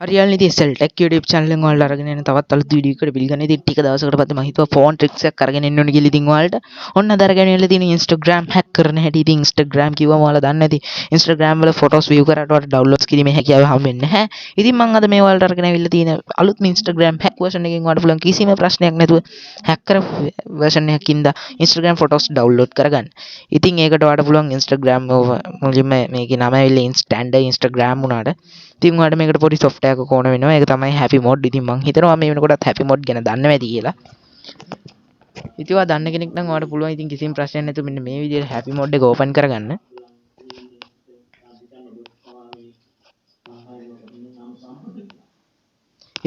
හරියාලනේ ඉතින් SLTech YouTube channel එකෙන් ඔයාලට අරගෙන එන තවත් අලුත් වීඩියෝ එකකට පිළිගන්න. ඉතින් ටික දවසකට පස්සේ මම හිතුවා ෆෝන් ට්‍රික්ස් එකක් අරගෙන එන්න ඕනේ කියලා. ඉතින් ඔයාලට ඔන්න අද අරගෙන එන්න තියෙන Instagram hack කරන හැටි. ඉතින් Instagram කිව්වම ඔයාලා දන්නේ නැති. Instagram වල photos view කරාට ඔයාලට downloads කිරීමේ හැකියාව හම්බ වෙන්නේ නැහැ. ඉතින් මම අද මේ ඔයාලට අරගෙන අවිල්ලා තියෙන අලුත්ම Instagram hack version එකෙන් ඔයාලට පුළුවන් කිසිම ප්‍රශ්නයක් නැතුව hack කර version එකකින්ද Instagram photos download කරගන්න. ඉතින් ඒකට ඔයාලට පුළුවන් Instagram මුලින්ම මේකේ නම ඇවිල්ලා standard Instagram උනාට ඉතින් ඔයාලට මේකට පොඩි software එකක් ඕන වෙනවා. ඒක තමයි happy mode. ඉතින් මම හිතනවා මේ වෙනකොටත් happy mode ගැන දන්නේ නැති කියලා. ඉතින් ඔයා දන්න කෙනෙක් නම් ඔයාලට පුළුවන් ඉතින් කිසිම ප්‍රශ්නයක් නැතුව මෙන්න මේ විදිහට happy mode එක open කරගන්න.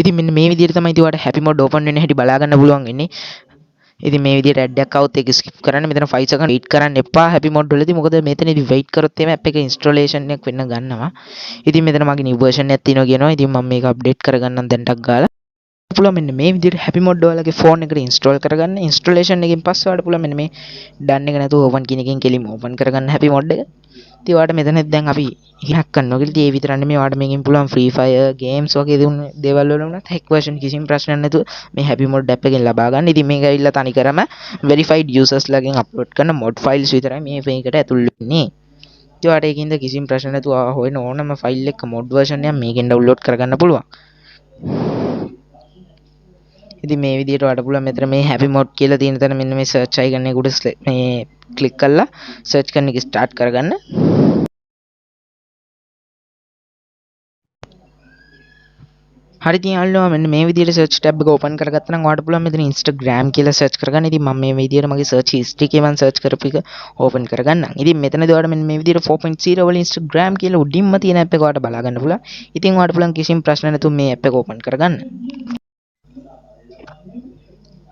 ඉතින් මෙන්න මේ විදිහට තමයි ඉතින් ඔයාලට happy mode open වෙන්න හැටි බලා ගන්න පුළුවන් වෙන්නේ. ඉතින් මේ විදිහට ඇඩ් එකක් આવුත් ඒක ස්කිප් කරන්න. මෙතන 5 second wait කරන්න එපා happy mode වලදී. මොකද මෙතනදී wait කරොත් එimhe app එක installation එකක් වෙන්න ගන්නවා. ඉතින් මෙතන මගේ new version එකක් තියෙනවා කියනවා. ඉතින් මම මේක update කරගන්නම් දැන්ටක් ගාලා. පුළුවන් මෙන්න මේ විදිහට happy mode ඔයාලගේ phone එකට install කරගන්න. installation එකෙන් පස්සේ ඔයාලට පුළුවන් මෙන්න මේ done එක නැතුව open කියන එකෙන් කෙලින්ම open කරගන්න happy mode එක. ඉතින් ඔයාලට මෙතනත් දැන් අපි hack කරනවා කියලා. ඉතින් ඒ විතරක් නෙමෙයි ඔයාලට මේකෙන් පුළුවන් free fire games වගේ දේවල් වල උනත් hack version කිසිම ප්‍රශ්නයක් නැතුව මේ happy mode app එකෙන් ලබා ගන්න. ඉතින් මේක ඇවිල්ලා තනිකරම verified users ලගෙන් upload කරන mod files විතරයි මේ මේකට ඇතුල් වෙන්නේ. ඉතින් ඔයාලට ඒකින්ද කිසිම ප්‍රශ්න නැතුව හොයන ඕනම file එක mod version එක මේකෙන් download කරගන්න පුළුවන්. ඉතින් මේ විදිහට ඔයාලට පුළුවන් මෙතන මේ happy mode කියලා තියෙන තැන මෙන්න මේ search icon එක උඩ මේ click කරලා search කරන එක start කරගන්න. හරි ඉතින් යාළුවා මෙන්න මේ විදිහට search tab එක open කරගත්තා නම් ඔයාලට පුළුවන් මෙතන Instagram කියලා search කරගන්න. ඉතින් මම මේ විදිහට මගේ search history එකේ මම search කරපු එක open කරගන්නම්. ඉතින් මෙතනදී ඔයාලට මෙන්න මේ විදිහට 4.0 වල Instagram කියලා උඩින්ම තියෙන app එක ඔයාලට බලා ගන්න පුළුවන්. ඉතින් ඔයාලට පුළුවන් කිසිම ප්‍රශ්න නැතුව මේ app එක open කරගන්න.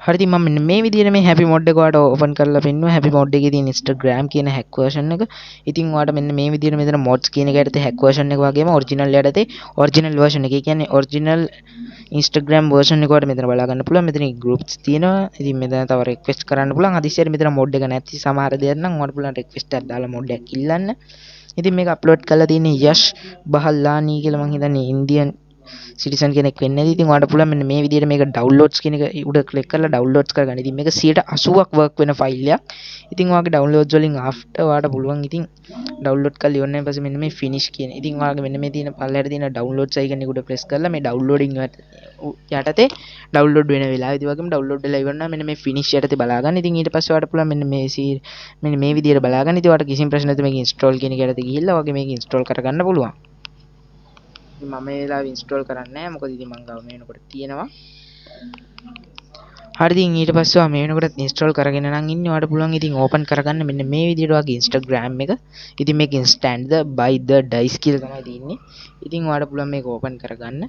හරි ඉතින් මම මෙන්න මේ විදිහට මේ happy mode එක ඔයාලට open කරලා පෙන්නුවා. happy mode එකේ තියෙන Instagram කියන hack version එක. ඉතින් ඔයාලට මෙන්න මේ විදිහට මෙතන mods කියන එක යටතේ hack version එක වගේම original යටතේ original version එක. ඒ කියන්නේ original Instagram version එක ඔයාලට මෙතන බලා ගන්න පුළුවන්. මෙතන groups තියෙනවා. ඉතින් මෙතන තව request කරන්න පුළුවන්. හදිස්සියට මෙතන mod එක නැති සමහර දේවල් නම් ඔයාලට පුළුවන් request එකක් දාලා mod එකක් ඉල්ලන්න. ඉතින් මේක upload කරලා තියෙන්නේ යෂ් බහල්ලානි කියලා මං හිතන්නේ Indian සිටිසන් කෙනෙක් වෙන්නේ නැති. ඉතින් ඔයාලට පුළුවන් මෙන්න මේ විදිහට මේක downloads කියන එක උඩ click කරලා downloads කරගන්න. ඉතින් මේක 80%ක් work වෙන file එකක්. ඉතින් ඔයාගේ downloads වලින් after ඔයාලට පුළුවන් ඉතින් download කරලා ඉවරනයින් පස්සේ මෙන්න මේ finish කියන. ඉතින් ඔයාගේ මෙන්න මේ තියෙන පල්ලෙහාට තියෙන downloads icon එක උඩ press කරලා මේ downloading යටතේ download වෙන වෙලාව ඉතින් වගේම download වෙලා ඉවර නම් මෙන්න මේ finish යටතේ බලා ගන්න. ඉතින් ඊට පස්සේ ඔයාලට පුළුවන් මෙන්න මේ විදිහට බලා ගන්න. ඉතින් ඔයාලට කිසිම ප්‍රශ්න නැතුව මේක install කියන එක යටතේ ගිහිල්ලා ඔයාගේ මේක install කරගන්න පුළුවන්. මම මේ වෙලාවේ install කරන්නේ නැහැ මොකද ඉතින් මං ගාව මේ වෙනකොට තියෙනවා. හරි ඉතින් ඊට පස්සේ මේ වෙනකොට install කරගෙන නම් ඉන්නේ. ඔයාලට පුළුවන් ඉතින් open කරගන්න මෙන්න මේ විදිහට ඔයාගේ Instagram එක. ඉතින් මේක stand the by the dice කියලා තමයි තියෙන්නේ. ඉතින් ඔයාලට පුළුවන් මේක open කරගන්න.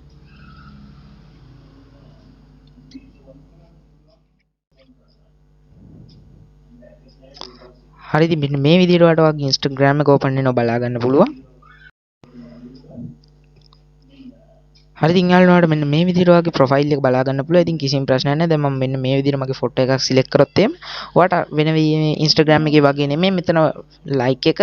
හරි ඉතින් මෙන්න මේ විදිහට ඔයාලට ඔයාගේ Instagram එක open වෙනවා බලා ගන්න පුළුවන්. හරි ඉතින් යාළුවාට මෙන්න මේ විදිහට ඔයාගේ ප්‍රොෆයිල් එක බලා ගන්න පුළුවන්. ඉතින් කිසිම ප්‍රශ්නයක් නැහැ. දැන් මම මෙන්න මේ විදිහට මගේ ෆොටෝ එකක් සිලෙක්ට් කරොත් එහෙම ඔයාට වෙන මේ Instagram එකේ වගේ නෙමෙයි මෙතන like එක,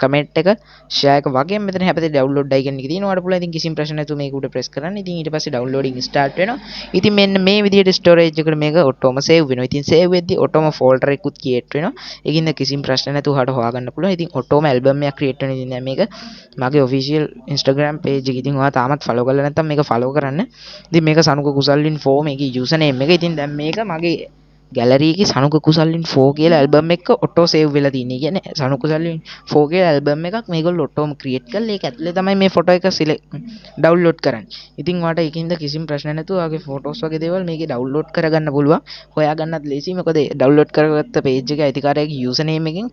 comment එක, share එක වගේම මෙතන හැපතේ download icon එක තියෙනවා. ඔයාට පුළුවන් ඉතින් කිසිම ප්‍රශ්න නැතුව මේක උඩ press කරන්න. ඉතින් ඊට පස්සේ downloading start වෙනවා. ඉතින් මෙන්න මේ විදිහට storage එකට මේක ඔටෝම save වෙනවා. ඉතින් save වෙද්දී ඔටෝම folder එකකුත් create වෙනවා. ඒකින්ද කිසිම ප්‍රශ්න නැතුව ඔයාට හොයාගන්න පුළුවන්. ඉතින් ඔටෝම album එකක් create වෙන ඉතින් දැන් මේක මගේ official Instagram page එක. ඉතින් ඔයා තාමත් follow කරලා නැත්නම් මේක follow කරන්න. ඉතින් මේක සනුක කුසල්වින් 4 මේකේ username එක. ඉතින් දැන් මේක මගේ gallery එකේ සනුක කුසල්වින් 4 කියලා album එක auto save වෙලා තියෙන්නේ. කියන්නේ සනුක කුසල්වින් 4 කියලා album එකක් මේගොල්ලෝ auto create කරලා ඒක ඇතුලේ තමයි මේ photo එක download කරන්නේ. ඉතින් ඔයාලට ඒකින්ද කිසිම ප්‍රශ්න නැතුව ඔයාගේ photos වගේ දේවල් මේකේ download කරගන්න පුළුවන්. හොයාගන්නත් ලේසියි. මොකද download කරගත්ත page එකේ අයිතිකාරයාගේ username එකෙන්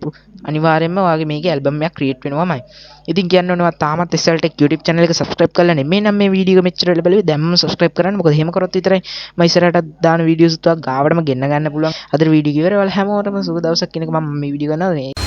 අනිවාර්යයෙන්ම ඔයාගේ මේකේ album එකක් create වෙනවාමයි. ඉතින් කියන්න ඕනේ තාමත් SLTech YouTube channel එක subscribe කරලා නෙමෙයි නම් මේ වීඩියෝ එක මෙච්චර වෙලා බලුවේ දැම්ම subscribe කරන්න. මොකද එහෙම කරොත් විතරයි මම ඉස්සරහට දාන වීඩියෝස් තුවා ගාවටම ගෙන්න ගන්න පුළුවන්. අද වීඩියෝ ඉවරයි. ඔයාලා හැමෝටම සුබ දවසක් කියන එක මම මේ වීඩියෝ කරනවා.